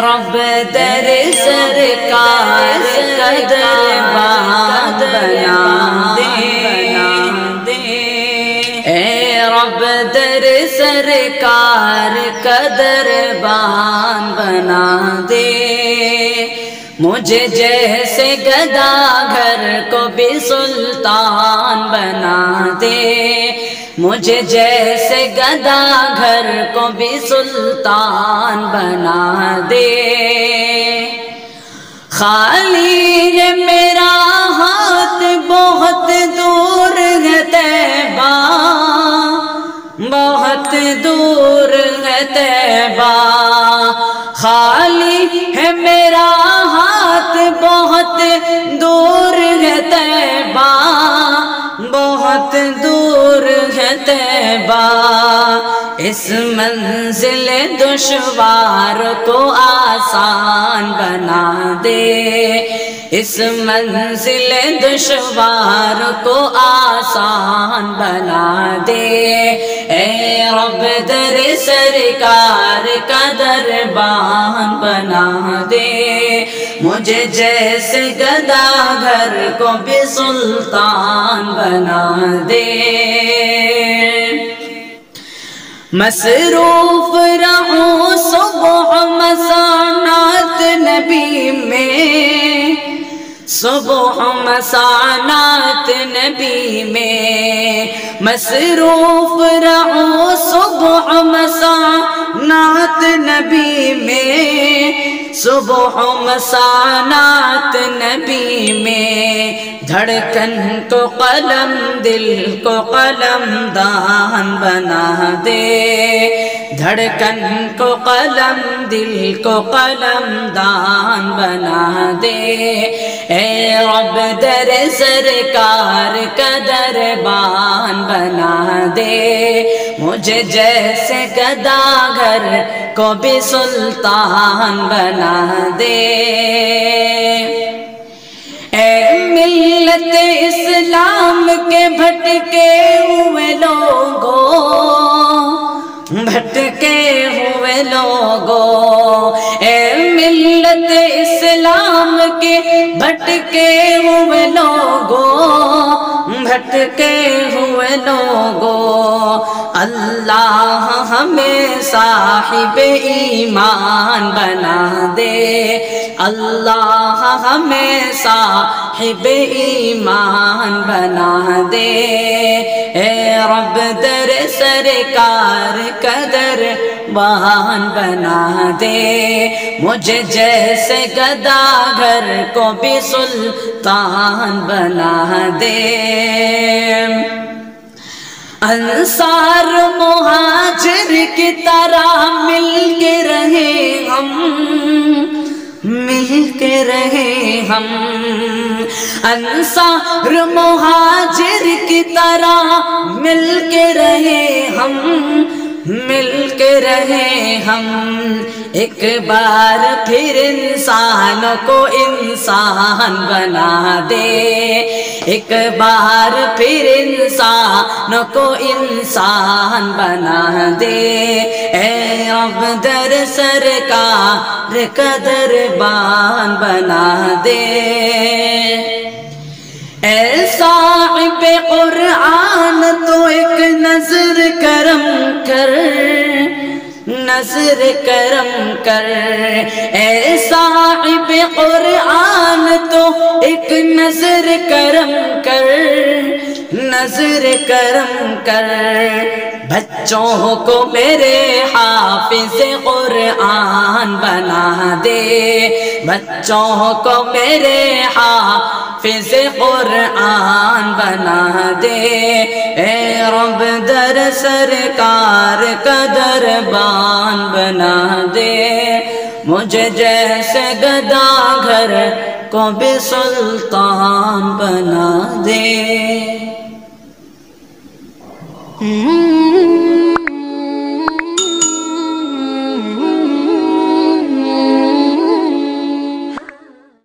رب در سرکار قدربان بنا دے، اے رب در سرکار قدربان بنا دے، مجھے جیسے گدا گھر کو بھی سلطان بنا دے، مجھے جیسے گدا گھر کو بھی سلطان بنا دے، خالی ہے میرا ہاتھ بہت دور ہے طیبہ، بہت دور ہے طیبہ، خالی ہے میرا ہاتھ بہت دور ہے طیبہ، بہت دور ہے طیبہ، اس منزل دشوار کو آسان بنا دے، اس منزل دشوار کو آسان بنا دے، اے رب در سرکار کا دربان بنا دے، مجھے جیسے گدا گھر کو بھی سلطان بنا دے، مصروف رہوں صبح مساء نعت نبی میں، صبح مساء نعت نبی میں، مصروف رہوں صبح مساء نعت نبی میں، صبح مساء نعت نبی میں، دھڑکن کو قلم دل کو قلم دان بنا دے، دھڑکن کو قلم دل کو قلم دان بنا دے، اے رب در سرکار کا دربان بنا دے، مجھے جیسے گدا گھر کو بھی سلطان بنا دے، اے ملت اسلام کے بھٹکے ہوئے لوگوں، بھٹکے ہوئے لوگوں، اے ملت اسلام کے بھٹکے ہوئے لوگوں، بھٹکے ہوئے لوگوں، اللہ ہمیں صاحب ایمان بنا دے، اللہ ہمیں صاحب ایمان بنا دے، اے رب در سرکار کا دربان بنا دے، مجھے جیسے گدا گھر کو بھی سلطان بنا دے، انصار مہاجر کی طرح مل کے رہے ہم، مل کے رہے ہم، انصار مہاجر کی طرح مل کے رہے ہم، مل کے رہے ہم، ایک بار پھر انسانوں کو انسان بنا دے، ایک بار پھر انسانوں کو انسان بنا دے، اے رب در سرکار کا دربان بنا دے، اے صاحب قرآن تو ایک نظر کرم کر، نظر کرم کر، اے صاحب قرآن تو ایک نظر کرم کر، نظر کرم کر، بچوں کو میرے حافظ قرآن بنا دے، بچوں کو میرے حافظ قرآن بنا دے، اے رب در سرکار کا دربان بنا دے، مجھے جیسے گدا گھر کو بھی سلطان بنا دے۔